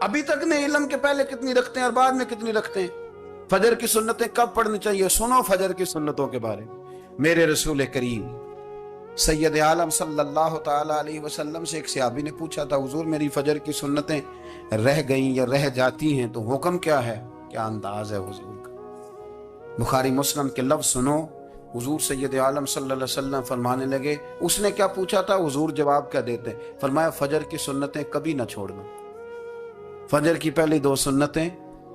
ابھی تک نے علم کے پہلے کتنی رکھتے ہیں اور بعد میں کتنی رکھتے ہیں. فجر کی سنتیں کب پڑھنی چاہیے؟ سنو فجر کی سنتوں کے بارے میں. میرے رسول کریم سید عالم صلی اللہ تعالی علیہ وسلم سے ایک صحابی نے پوچھا تھا، حضور میری فجر کی سنتیں رہ گئیں یا رہ جاتی ہیں تو حکم کیا ہے؟ کیا انداز ہے حضور کا. بخاری مسلم کے لفظ سنو. حضور سید عالم صلی اللہ علیہ وسلم فرمانے لگے، اس نے کیا پوچھا تھا؟ حضور جواب کیا دیتے؟ فرمایا فجر کی سنتیں کبھی نہ چھوڑنا، فجر کی پہلی 2 سنتیں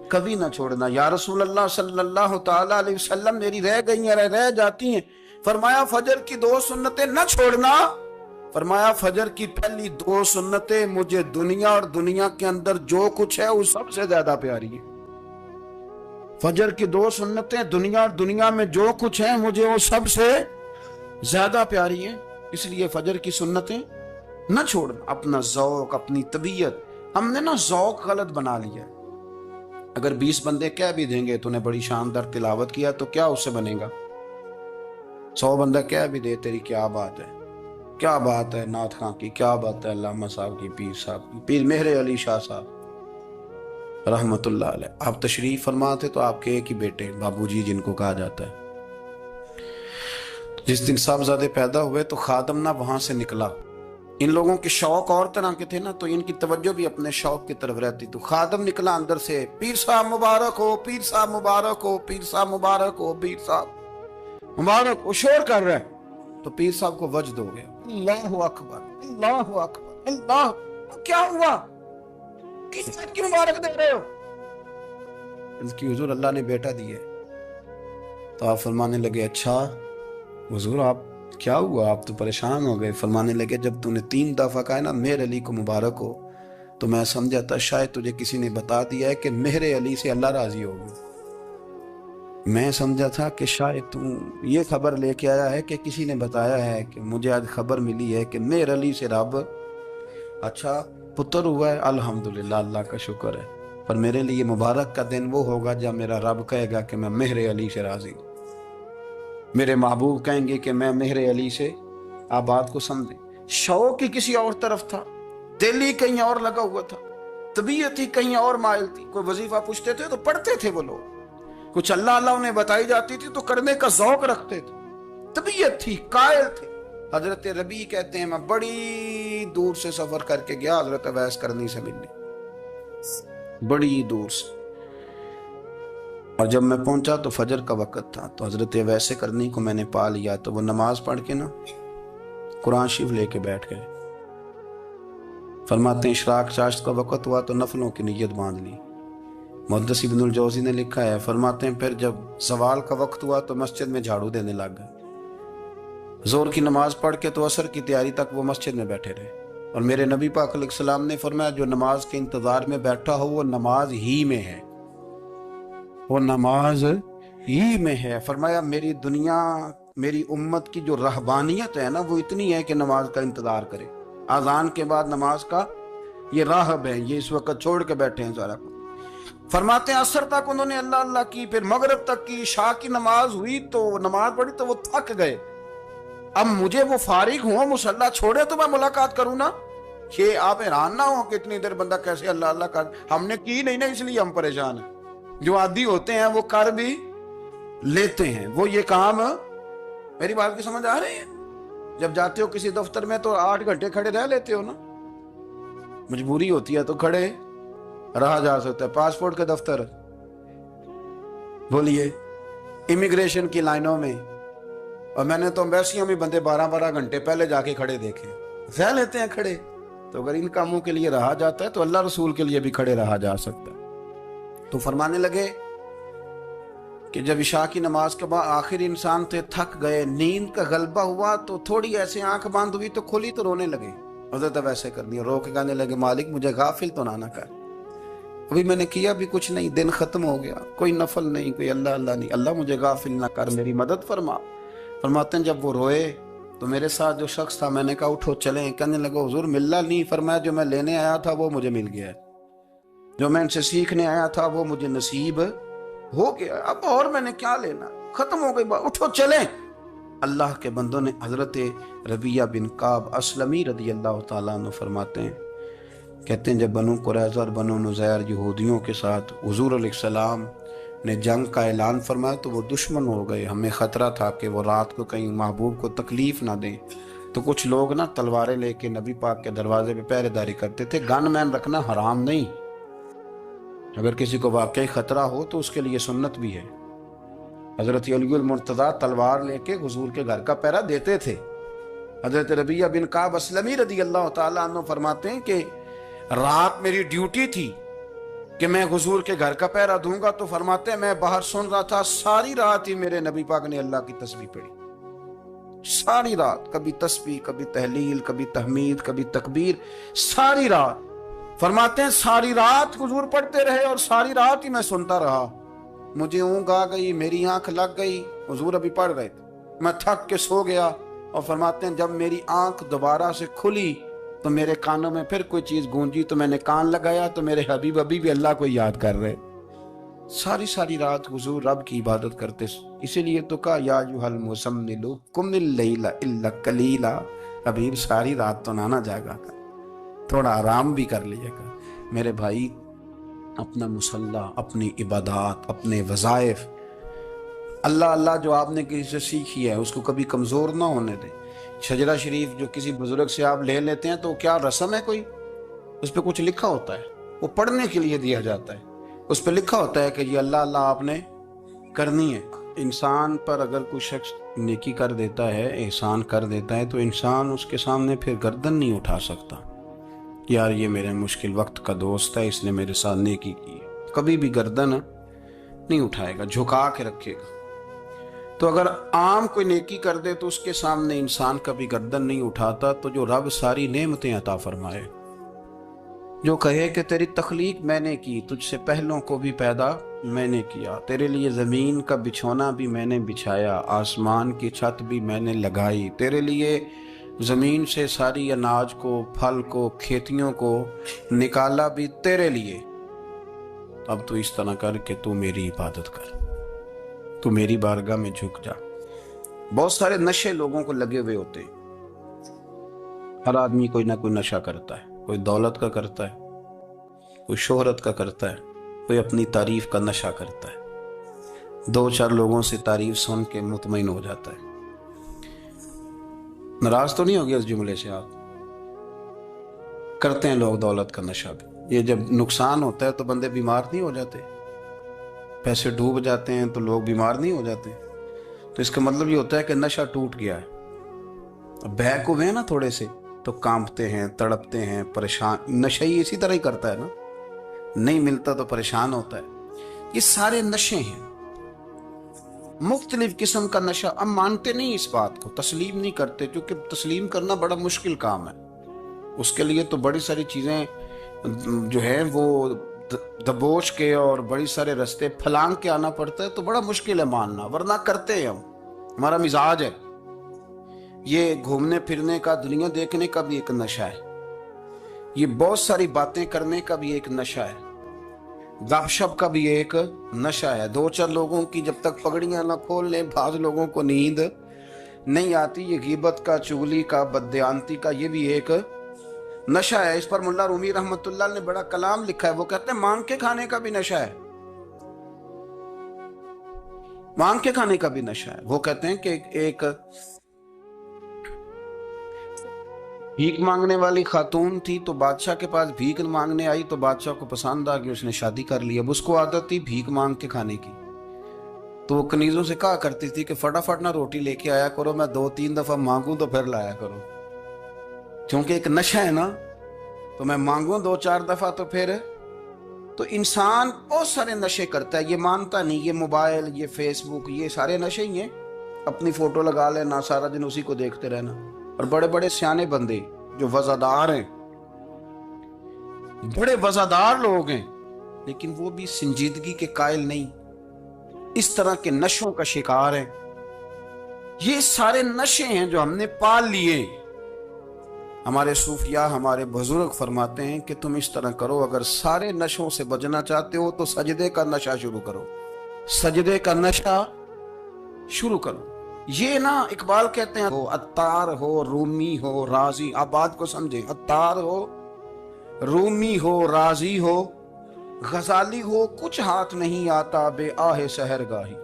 کبھی نہ چھوڑنا. یا رسول اللہ صلی اللہ تعالی علیہ وسلم میری رہ گئی ہیں، رہ جاتی ہیں. فرمایا فجر کی 2 سنتیں نہ چھوڑنا. فرمایا فجر کی پہلی 2 سنتیں مجھے دنیا اور دنیا کے اندر جو کچھ ہے وہ سب سے زیادہ پیاری ہے. فجر کی 2 سنتیں دنیا اور دنیا میں جو کچھ ہیں مجھے وہ سب سے زیادہ پیاری ہیں. اس لیے فجر کی سنتیں نہ چھوڑنا. اپنا ذوق، اپنی طبیعت، ہم نے نا ذوق غلط بنا لیا. اگر 20 بندے کہہ بھی دیں گے تو نے بڑی شاندار تلاوت کیا تو کیا اس سے بنے گا؟ 100 بندہ کہہ بھی دے تیری کیا بات ہے، کیا بات ہے نعت خاں کی، کیا بات ہے علامہ صاحب کی، پیر صاحب کی، پیر مہر علی شاہ صاحب رحمت اللہ علیہ. آپ تشریف فرما تھے تو آپ کے ایک ہی بیٹے بابو جی جن کو کہا جاتا ہے، جس دن صاحبزادے پیدا ہوئے تو خادم نہ وہاں سے نکلا. ان لوگوں کے شوق اور طرح کے تھے نا، تو ان کی توجہ بھی اپنے شوق کی طرف رہتی. تو خادم نکلا اندر سے، پیر صاحب مبارک ہو، پیر صاحب مبارک ہو، پیر صاحب مبارک ہو، پیر صاحب مبارک ہو. شور کر رہا ہے تو پیر صاحب کو وجد ہو گیا. اللہ اکبر، اللہ اکبر، اللہ. کیا ہوا؟ کس بات کی مبارک دے رہے ہو؟ اس کی حضور اللہ نے بیٹا دیا. تو آپ فرمانے لگے اچھا حضور آپ کیا ہوا؟ آپ تو پریشان ہو گئے. فرمانے لگے جب تو نے 3 دفعہ کہا نا مہر علی کو مبارک ہو تو میں سمجھا تھا شاید تجھے کسی نے بتا دیا ہے کہ مہر علی سے اللہ راضی ہوگی. میں سمجھا تھا کہ شاید تو یہ خبر لے کے آیا ہے کہ کسی نے بتایا ہے کہ مجھے آج خبر ملی ہے کہ مہر علی سے رب اچھا پتر ہوا ہے. الحمدللہ، اللہ کا شکر ہے. پر میرے لیے مبارک کا دن وہ ہوگا جب میرا رب کہے گا کہ میں مہر علی سے راضی ہوں. میرے محبوب کہیں گے کہ میں مہر علی سے. آپ بات کو سمجھیں. شوق ہی کسی اور طرف تھا، دل ہی کہیں اور لگا ہوا تھا، طبیعت ہی کہیں اور مائل تھی. کوئی وظیفہ پوچھتے تھے تو پڑھتے تھے وہ لوگ، کچھ اللہ اللہ انہیں بتائی جاتی تھی تو کرنے کا ذوق رکھتے تھے. طبیعت تھی، قائل تھے. حضرت ربیع کہتے ہیں میں بڑی دور سے سفر کر کے گیا حضرت اویس کرنی سے ملنے، بڑی دور سے. اور جب میں پہنچا تو فجر کا وقت تھا. تو حضرت اویس کرنی کو میں نے پا لیا تو وہ نماز پڑھ کے نا قرآن شریف لے کے بیٹھ گئے. فرماتے ہیں اشراق چاشت کا وقت ہوا تو نفلوں کی نیت باندھ لی. محدث ابن الجوزی نے لکھا ہے، فرماتے ہیں پھر جب زوال کا وقت ہوا تو مسجد میں جھاڑو دینے لگ گئے. زور کی نماز پڑھ کے تو عصر کی تیاری تک وہ مسجد میں بیٹھے رہے. اور میرے نبی پاک علیہ السلام نے فرمایا جو نماز کے انتظار میں بیٹھا ہو وہ نماز ہی میں ہے، وہ نماز ہی میں ہے. فرمایا میری دنیا، میری امت کی جو رہبانیت ہے نا وہ اتنی ہے کہ نماز کا انتظار کرے. اذان کے بعد نماز کا یہ راہب ہے، یہ اس وقت چھوڑ کے بیٹھے ہیں سارا کچھ. فرماتے ہیں عصر تک انہوں نے اللہ اللہ کی، پھر مغرب تک کی. عشاء کی نماز ہوئی تو نماز پڑھی تو وہ تھک گئے. اب مجھے وہ فارغ ہوں مصلی چھوڑے تو میں ملاقات کروں نا. کہ آپ حیران نہ ہو کہ اتنی دیر بندہ کیسے اللہ اللہ کر. ہم نے کی نہیں نا اس لیے ہم پریشان ہیں. جو عادی ہوتے ہیں وہ کر بھی لیتے ہیں. وہ یہ کام، میری بات کی سمجھ آ رہی ہے؟ جب جاتے ہو کسی دفتر میں تو 8 گھنٹے کھڑے رہ لیتے ہو نا، مجبوری ہوتی ہے تو کھڑے رہا جا سکتا ہے. پاسپورٹ کے دفتر بولیے، امیگریشن کی لائنوں میں، اور میں نے تو ایمبیسیوں میں بندے 12 گھنٹے پہلے جا کے کھڑے دیکھے، رہ لیتے ہیں کھڑے. تو اگر ان کاموں کے لیے رہا جاتا ہے تو اللہ رسول کے لیے بھی کھڑے رہا جا سکتا ہے. تو فرمانے لگے کہ جب عشاء کی نماز کے بعد آخر انسان تھے، تھک گئے، نیند کا غلبہ ہوا تو تھوڑی ایسے آنکھ بند ہوئی تو کھلی تو رونے لگے. حضرت ویسے کر دیا، رو کے کہنے لگے مالک مجھے غافل تو نہ کر، ابھی میں نے کیا بھی کچھ نہیں، دن ختم ہو گیا، کوئی نفل نہیں، کوئی اللہ اللہ نہیں، اللہ مجھے غافل نہ کر، میری مدد فرما. فرماتے ہیں جب وہ روئے تو میرے ساتھ جو شخص تھا میں نے کہا اٹھو چلیں. کہنے لگا حضور ملنا نہیں. فرمایا جو میں لینے آیا تھا وہ مجھے مل گیا ہے، جو میں ان سے سیکھنے آیا تھا وہ مجھے نصیب ہو گیا، اب اور میں نے کیا لینا، ختم ہو گئی بات، اٹھو چلیں. اللہ کے بندوں نے حضرت ربیہ بن کعب اسلمی رضی اللہ تعالیٰ عنہ فرماتے ہیں کہتے ہیں جب بنو قریظہ اور بنو نذیر یہودیوں کے ساتھ حضور علیہ السلام نے جنگ کا اعلان فرمایا تو وہ دشمن ہو گئے. ہمیں خطرہ تھا کہ وہ رات کو کہیں محبوب کو تکلیف نہ دیں، تو کچھ لوگ نا تلواریں لے کے نبی پاک کے دروازے پہ پہرے داری کرتے تھے. گن مین رکھنا حرام نہیں، اگر کسی کو واقعی خطرہ ہو تو اس کے لیے سنت بھی ہے. حضرت علی المرتضیٰ تلوار لے کے حضور کے گھر کا پہرا دیتے تھے. حضرت ربیعہ بن کعب اسلمی رضی اللہ تعالیٰ عنہ فرماتے ہیں کہ رات میری ڈیوٹی تھی کہ میں حضور کے گھر کا پہرا دوں گا، تو فرماتے ہیں میں باہر سن رہا تھا، ساری رات ہی میرے نبی پاک نے اللہ کی تسبیح پڑھی. ساری رات، کبھی تسبیح، کبھی تحلیل، کبھی تحمید، کبھی تکبیر، ساری رات. فرماتے ہیں ساری رات حضور پڑھتے رہے اور ساری رات ہی میں سنتا رہا. مجھے اونگ آ گئی، میری آنکھ لگ گئی، حضور ابھی پڑھ رہے تھے، میں تھک کے سو گیا. اور فرماتے ہیں جب میری آنکھ دوبارہ سے کھلی تو میرے کانوں میں پھر کوئی چیز گونجی، تو میں نے کان لگایا تو میرے حبیب ابھی بھی اللہ کو یاد کر رہے. ساری رات حضور رب کی عبادت کرتے. اسی لیے تو کہا یا ایھا المزمل قم اللیل الا قلیلا. حبیب ساری رات تو نہ جاگا کر، تھوڑا آرام بھی کر لیا کر. میرے بھائی اپنا مصلی، اپنی عبادات، اپنے وظائف، اللہ اللہ جو آپ نے کسی سے سیکھی ہے اس کو کبھی کمزور نہ ہونے دیں. شجرہ شریف جو کسی بزرگ سے آپ لے لیتے ہیں تو کیا رسم ہے کوئی؟ اس پہ کچھ لکھا ہوتا ہے، وہ پڑھنے کے لیے دیا جاتا ہے. اس پہ لکھا ہوتا ہے کہ یہ اللہ اللہ آپ نے کرنی ہے. انسان پر اگر کوئی شخص نیکی کر دیتا ہے، احسان کر دیتا ہے، تو انسان اس کے سامنے پھر گردن نہیں اٹھا سکتا. یار یہ میرے مشکل وقت کا دوست ہے، اس نے میرے ساتھ نیکی کی ہے. کبھی بھی گردن نہیں اٹھائے گا، جھکا کے رکھے گا. تو اگر عام کوئی نیکی کر دے تو اس کے سامنے انسان کبھی گردن نہیں اٹھاتا. تو جو رب ساری نعمتیں عطا فرمائے، جو کہے کہ تیری تخلیق میں نے کی، تجھ سے پہلوں کو بھی پیدا میں نے کیا، تیرے لیے زمین کا بچھونا بھی میں نے بچھایا، آسمان کی چھت بھی میں نے لگائی، تیرے لیے زمین سے ساری اناج کو، پھل کو، کھیتیوں کو نکالا بھی تیرے لیے. اب تو اس طرح کر کہ تو میری عبادت کر، تو میری بارگاہ میں جھک جا. بہت سارے نشے لوگوں کو لگے ہوئے ہوتے ہیں. ہر آدمی کوئی نہ کوئی نشہ کرتا ہے. کوئی دولت کا کرتا ہے، کوئی شہرت کا کرتا ہے، کوئی اپنی تعریف کا نشہ کرتا ہے. دو چار لوگوں سے تعریف سن کے مطمئن ہو جاتا ہے. ناراض تو نہیں ہو گیا اس جملے سے؟ آپ کرتے ہیں لوگ دولت کا نشہ بھی. یہ جب نقصان ہوتا ہے تو بندے بیمار نہیں ہو جاتے؟ پیسے ڈوب جاتے ہیں تو لوگ بیمار نہیں ہو جاتے؟ تو اس کا مطلب یہ ہوتا ہے کہ نشہ ٹوٹ گیا ہے. بہک ہوئے ہیں نا تھوڑے سے تو کانپتے ہیں، تڑپتے ہیں، پریشان. نشہ ہی اسی طرح ہی کرتا ہے نا، نہیں ملتا تو پریشان ہوتا ہے. یہ سارے نشے ہیں، مختلف قسم کا نشہ. ہم مانتے نہیں اس بات کو، تسلیم نہیں کرتے، کیونکہ تسلیم کرنا بڑا مشکل کام ہے. اس کے لیے تو بڑی ساری چیزیں جو ہیں وہ دبوچ کے اور بڑی سارے رستے پھلانگ کے آنا پڑتا ہے. تو بڑا مشکل ہے ماننا، ورنہ کرتے ہیں ہم. ہمارا مزاج ہے. یہ گھومنے پھرنے کا، دنیا دیکھنے کا بھی ایک نشہ ہے. یہ بہت ساری باتیں کرنے کا بھی ایک نشہ ہے. گپ شپ کا بھی ایک نشہ ہے. دو چار لوگوں کی جب تک پگڑیاں نہ کھول لیں، بعض لوگوں کو نیند نہیں آتی. یہ غیبت کا، چغلی کا، بددیانتی کا، یہ بھی ایک نشہ ہے. اس پر ملا رومی رحمت اللہ نے بڑا کلام لکھا ہے. وہ کہتے ہیں مانگ کے کھانے کا بھی نشہ ہے. مانگ کے کھانے کا بھی نشہ ہے. وہ کہتے ہیں کہ ایک بھیک مانگنے والی خاتون تھی تو بادشاہ کے پاس بھیک مانگنے آئی تو بادشاہ کو پسند آ گئی، اس نے شادی کر لی. اب اس کو عادت تھی بھیک مانگ کے کھانے کی، تو وہ کنیزوں سے کہا کرتی تھی کہ فٹافٹ نہ روٹی لے کے آیا کرو، میں 2-3 دفعہ مانگوں تو پھر لایا کرو. کیونکہ ایک نشہ ہے نا، تو میں مانگوں 2-4 دفعہ تو پھر. تو انسان بہت سارے نشے کرتا ہے، یہ مانتا نہیں. یہ موبائل، یہ فیس بک، یہ سارے نشے ہی ہیں. اپنی فوٹو لگا لینا، سارا دن اسی کو دیکھتے رہنا. اور بڑے بڑے سیانے بندے جو وزادار ہیں، بڑے وزادار لوگ ہیں، لیکن وہ بھی سنجیدگی کے قائل نہیں، اس طرح کے نشوں کا شکار ہیں. یہ سارے نشے ہیں جو ہم نے پال لیے. ہمارے صوفیاء، ہمارے بزرگ فرماتے ہیں کہ تم اس طرح کرو، اگر سارے نشوں سے بچنا چاہتے ہو تو سجدے کا نشہ شروع کرو. سجدے کا نشہ شروع کرو. یہ نا اقبال کہتے ہیں، عطار ہو، رومی ہو، رازی، آپ بات کو سمجھیں، عطار ہو، رومی ہو راضی ہو غزالی ہو کچھ ہاتھ نہیں آتا بے آہ سحر گاہی.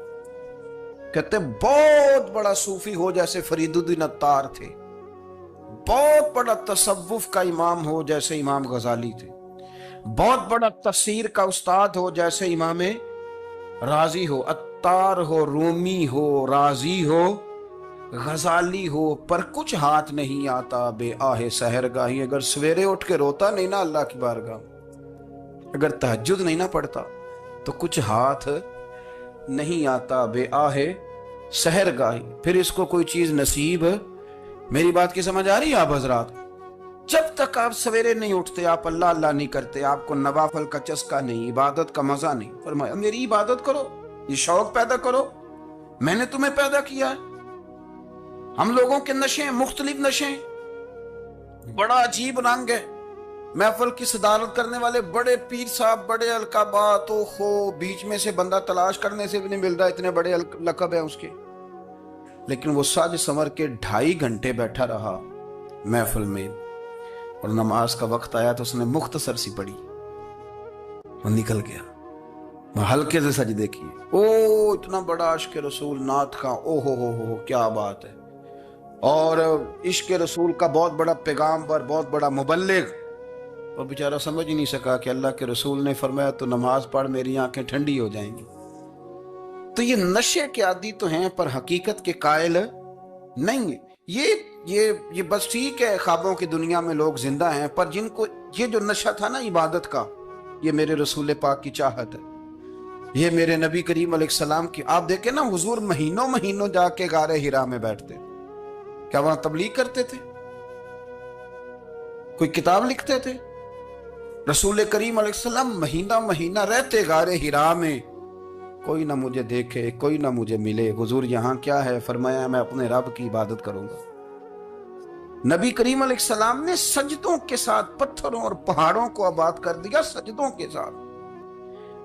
کہتے بہت بڑا صوفی ہو جیسے فرید الدین عطار تھے، بہت بڑا تصوف کا امام ہو جیسے امام غزالی تھے، بہت بڑا تفسیر کا استاد ہو جیسے امام رازی ہو، عطار ہو رومی ہو رازی ہو غزالی ہو، پر کچھ ہاتھ نہیں آتا بے آہ سحر گاہی. اگر سویرے اٹھ کے روتا نہیں نا اللہ کی بارگاہ، اگر تہجد نہیں نہ پڑھتا تو کچھ ہاتھ نہیں آتا بے آہ سحر گاہی. پھر اس کو کوئی چیز نصیب. میری بات کی سمجھ آ رہی ہے آپ حضرات؟ جب تک آپ سویرے نہیں اٹھتے، آپ اللہ اللہ نہیں کرتے، آپ کو نوافل کا چسکا نہیں، عبادت کا مزہ نہیں، فرمایا میری عبادت کرو، یہ شوق پیدا کرو، میں نے تمہیں پیدا کیا ہے. ہم لوگوں کے نشے مختلف نشے، بڑا عجیب رنگ ہے. محفل کی صدارت کرنے والے بڑے پیر صاحب، بڑے القابات، بیچ میں سے بندہ تلاش کرنے سے بھی نہیں مل رہا، اتنے بڑے لقب ہیں اس کے. لیکن وہ سج سنور کے 2.5 گھنٹے بیٹھا رہا محفل میں، اور نماز کا وقت آیا تو اس نے مختصر سی پڑھی، وہ نکل گیا. ہلکے سے سجدے کیے. اتنا بڑا عشق رسول نعت کا، ہو کیا بات ہے. اور عشق رسول کا بہت بڑا پیغامبر، بہت بڑا مبلغ، اور بیچارہ سمجھ ہی نہیں سکا کہ اللہ کے رسول نے فرمایا تو نماز پڑھ میری آنکھیں ٹھنڈی ہو جائیں گی. تو یہ نشے کے عادی تو ہیں پر حقیقت کے قائل نہیں. یہ بس ٹھیک ہے، خوابوں کی دنیا میں لوگ زندہ ہیں، پر جن کو یہ جو نشہ تھا نا عبادت کا، یہ میرے رسول پاک کی چاہت ہے، یہ میرے نبی کریم علیہ السلام کی. آپ دیکھیں نا حضور مہینوں جا کے غار حرا میں بیٹھتے. کیا وہاں تبلیغ کرتے تھے؟ کوئی کتاب لکھتے تھے؟ رسول کریم علیہ السلام مہینہ رہتے غار حرا میں. کوئی نہ مجھے دیکھے، کوئی نہ مجھے ملے. حضور یہاں کیا ہے؟ فرمایا میں اپنے رب کی عبادت کروں گا. نبی کریم علیہ السلام نے سجدوں کے ساتھ پتھروں اور پہاڑوں کو آباد کر دیا، سجدوں کے ساتھ.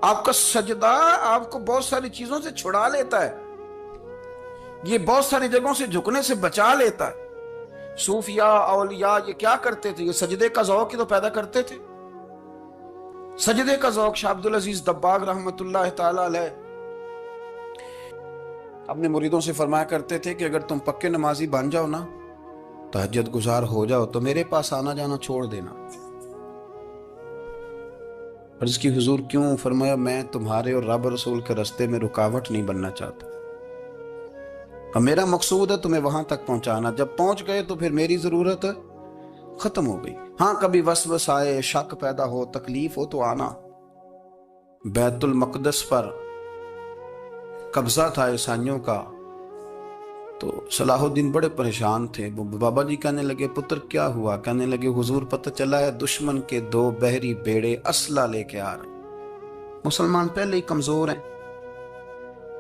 آپ کا سجدہ آپ کو بہت ساری چیزوں سے چھڑا لیتا ہے، یہ بہت ساری جگہوں سے جھکنے سے بچا لیتا ہے. صوفیاء اولیاء یہ کیا کرتے تھے؟ یہ سجدے کا ذوق ہی تو پیدا کرتے تھے. سجدے کا ذوق. شاہ عبد العزیز دباغ رحمت اللہ تعالی علیہ اپنے مریدوں سے فرمایا کرتے تھے کہ اگر تم پکے نمازی بن جاؤ نا، تہجد گزار ہو جاؤ، تو میرے پاس آنا جانا چھوڑ دینا. عرض کی حضور کیوں؟ فرمایا میں تمہارے اور رب رسول کے رستے میں رکاوٹ نہیں بننا چاہتا، اور میرا مقصود ہے تمہیں وہاں تک پہنچانا. جب پہنچ گئے تو پھر میری ضرورت ختم ہو گئی. ہاں کبھی وسوس آئے، شک پیدا ہو، تکلیف ہو تو آنا. بیت المقدس پر قبضہ تھا عیسائیوں کا، تو صلاح الدین بڑے پریشان تھے. بابا جی کہنے لگے پتر کیا ہوا؟ کہنے لگے حضور پتہ چلا ہے دشمن کے 2 بحری بیڑے اسلحہ لے کے آ رہے ہیں. مسلمان پہلے ہی کمزور ہیں،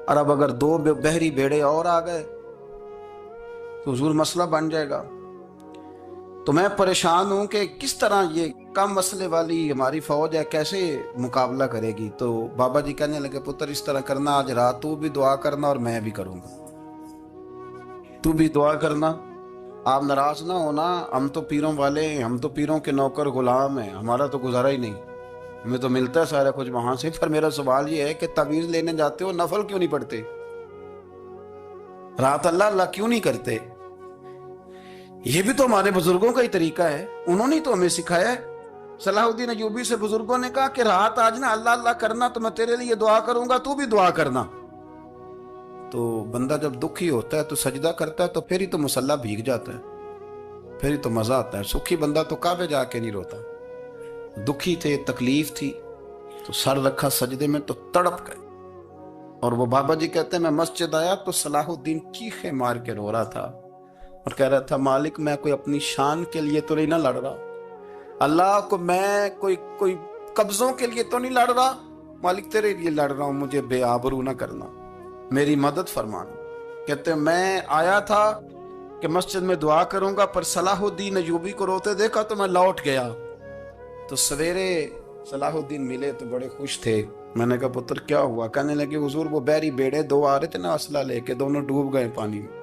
اور اب اگر 2 بحری بیڑے اور آ گئے تو حضور مسئلہ بن جائے گا. تو میں پریشان ہوں کہ کس طرح یہ کم مسئلے والی ہماری فوج ہے کیسے مقابلہ کرے گی. تو بابا جی کہنے لگے پتر اس طرح کرنا، آج رات تو بھی دعا کرنا اور میں بھی کروں گا. تو بھی دعا کرنا، آپ ناراض نہ ہونا. ہم تو پیروں والے ہیں، ہم تو پیروں کے نوکر غلام ہیں، ہمارا تو گزارا ہی نہیں، ہمیں تو ملتا ہے سارا کچھ وہاں سے. پر میرا سوال یہ ہے کہ تعویذ لینے جاتے ہو، نفل کیوں نہیں پڑھتے؟ رات اللہ اللہ کیوں نہیں کرتے؟ یہ بھی تو ہمارے بزرگوں کا ہی طریقہ ہے، انہوں نے تو ہمیں سکھایا ہے. صلاح الدین ایوبی سے بزرگوں نے کہا کہ رات آج نا اللہ اللہ کرنا، تو میں تیرے لیے دعا کروں گا، تو بھی دعا کرنا. تو بندہ جب دکھی ہوتا ہے تو سجدہ کرتا ہے، تو پھر ہی تو مصلی بھیگ جاتا ہے، پھر ہی تو مزہ آتا ہے. سکھی بندہ تو کعبے جا کے نہیں روتا. دکھی تھے، تکلیف تھی، تو سر رکھا سجدے میں تو تڑپ گئے. اور وہ بابا جی کہتے ہیں میں مسجد آیا تو صلاح الدین چیخے مار کے رو رہا تھا اور کہہ رہا تھا مالک میں کوئی اپنی شان کے لیے تو نہیں نہ لڑ رہا، اللہ کو میں کوئی قبضوں کے لیے تو نہیں لڑ رہا، مالک تیرے لیے لڑ رہا ہوں، مجھے بے آبرو نہ کرنا، میری مدد فرمانا. کہتے ہیں میں آیا تھا کہ مسجد میں دعا کروں گا، پر صلاح الدین ایوبی کو روتے دیکھا تو میں لوٹ گیا. تو سویرے صلاح الدین ملے تو بڑے خوش تھے. میں نے کہا پتر کیا ہوا؟ کہنے لگے حضور وہ بحری بیڑے 2 آ رہے تھے نا اسلحہ لے کے، دونوں ڈوب گئے پانی میں.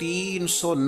300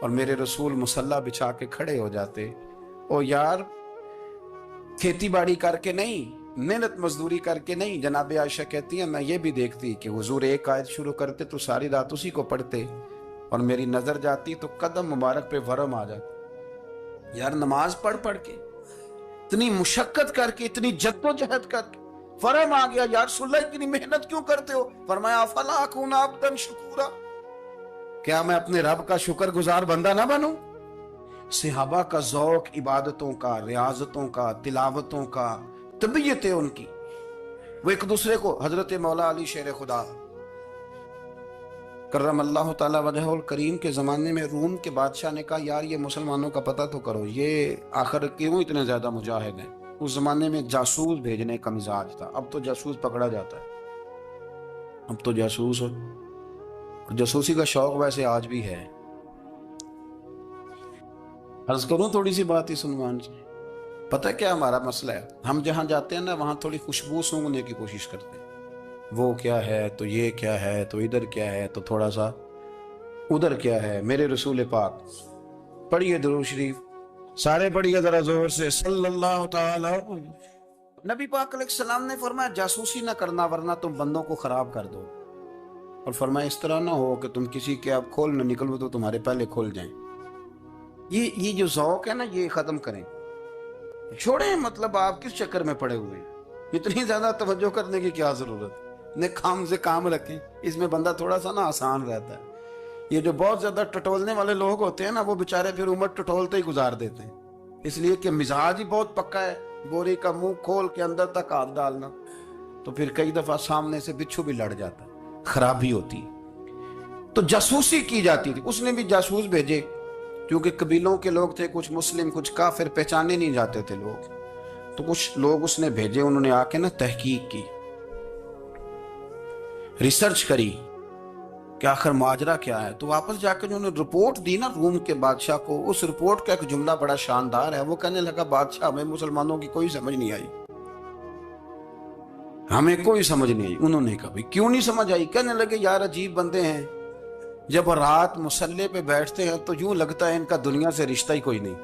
اور میرے رسول مصلی بچھا کے کھڑے ہو جاتے. او یار کھیتی باڑی کر کے نہیں, محنت مزدوری کر کے نہیں. جناب عائشہ کہتی ہیں میں یہ بھی دیکھتی کہ حضور ایک آیت شروع کرتے تو ساری رات اسی کو پڑھتے, اور میری نظر جاتی تو قدم مبارک پہ ورم آ جاتا. یار نماز پڑھ پڑھ کے, اتنی مشقت کر کے, اتنی جد و جہد کر کے ورم آ گیا. یا رسول اللہ اتنی محنت کیوں کرتے ہو؟ فرمایا افلا اکون عبدا شکورا, کیا میں اپنے رب کا شکر گزار بندہ نہ بنوں؟ صحابہ کا ذوق عبادتوں کا, ریاضتوں کا, تلاوتوں کا, طبیعت ان کی, وہ ایک دوسرے کو. حضرت مولا علی شیر خدا کرم اللہ تعالی وجہ الکریم کے زمانے میں روم کے بادشاہ نے کہا یار یہ مسلمانوں کا پتہ تو کرو, یہ آخر کیوں اتنے زیادہ مجاہد ہیں. اس زمانے میں جاسوس بھیجنے کا مزاج تھا, اب تو جاسوس پکڑا جاتا ہے, اب تو جاسوسی کا شوق ویسے آج بھی ہے. عرض کروں تھوڑی سی بات اس عنوان سے. پتہ کیا ہمارا مسئلہ ہے, ہم جہاں جاتے ہیں نا وہاں تھوڑی خوشبو سونگنے کی کوشش کرتے ہیں. وہ کیا ہے تو یہ کیا ہے تو ادھر کیا ہے تو تھوڑا سا ادھر کیا ہے. میرے رسول پاک پڑھیے درود شریف, سارے پڑھیے ذرا زور سے, صلی اللہ تعالی. نبی پاک علیہ السلام نے فرمایا جاسوسی نہ کرنا ورنہ تم بندوں کو خراب کر دو, اور فرمایا اس طرح نہ ہو کہ تم کسی کے آپ کھول نہ نکلو تو تمہارے پہلے کھول جائیں. یہ جو ذوق ہے نا یہ ختم کریں, چھوڑیں. مطلب آپ کس چکر میں پڑے ہوئے ہیں, اتنی زیادہ توجہ کرنے کی کیا ضرورت ہے. نے کام سے کام رکھیں, اس میں بندہ تھوڑا سا نا آسان رہتا ہے. یہ جو بہت زیادہ ٹٹولنے والے لوگ ہوتے ہیں نا وہ بےچارے پھر عمر ٹٹولتے ہی گزار دیتے ہیں, اس لیے کہ مزاج ہی بہت پکا ہے. بوری کا منہ کھول کے اندر تک ہاتھ ڈالنا, تو پھر کئی دفعہ سامنے سے بچھو بھی لڑ جاتا ہے, خرابی ہوتی. تو جاسوسی کی جاتی تھی. اس نے بھی جاسوس بھیجے کیونکہ قبیلوں کے لوگ تھے, کچھ مسلم کچھ کافر, پہچانے نہیں جاتے تھے لوگ. تو کچھ لوگ اس نے بھیجے, انہوں نے آ کے نا تحقیق کی, ریسرچ کری کہ آخر ماجرا کیا ہے. تو واپس جا کے انہوں نے رپورٹ دی نا روم کے بادشاہ کو. اس رپورٹ کا ایک جملہ بڑا شاندار ہے. وہ کہنے لگا بادشاہ ہمیں مسلمانوں کی کوئی سمجھ نہیں آئی, ہمیں کوئی سمجھ نہیں آئی. انہوں نے کہا کیوں نہیں سمجھ آئی؟ کہنے لگے یار عجیب بندے ہیں, جب رات مصلے پہ بیٹھتے ہیں تو یوں لگتا ہے ان کا دنیا سے رشتہ ہی کوئی نہیں,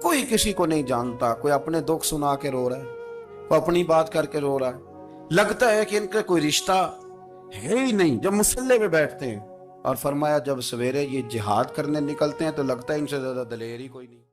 کوئی کسی کو نہیں جانتا. کوئی اپنے دکھ سنا کے رو رہا ہے, کوئی اپنی بات کر کے رو رہا ہے, لگتا ہے کہ ان کا کوئی رشتہ ہے ہی نہیں جب مصلے پہ بیٹھتے ہیں. اور فرمایا جب سویرے یہ جہاد کرنے نکلتے ہیں تو لگتا ہے ان سے زیادہ دلیر ہی کوئی نہیں.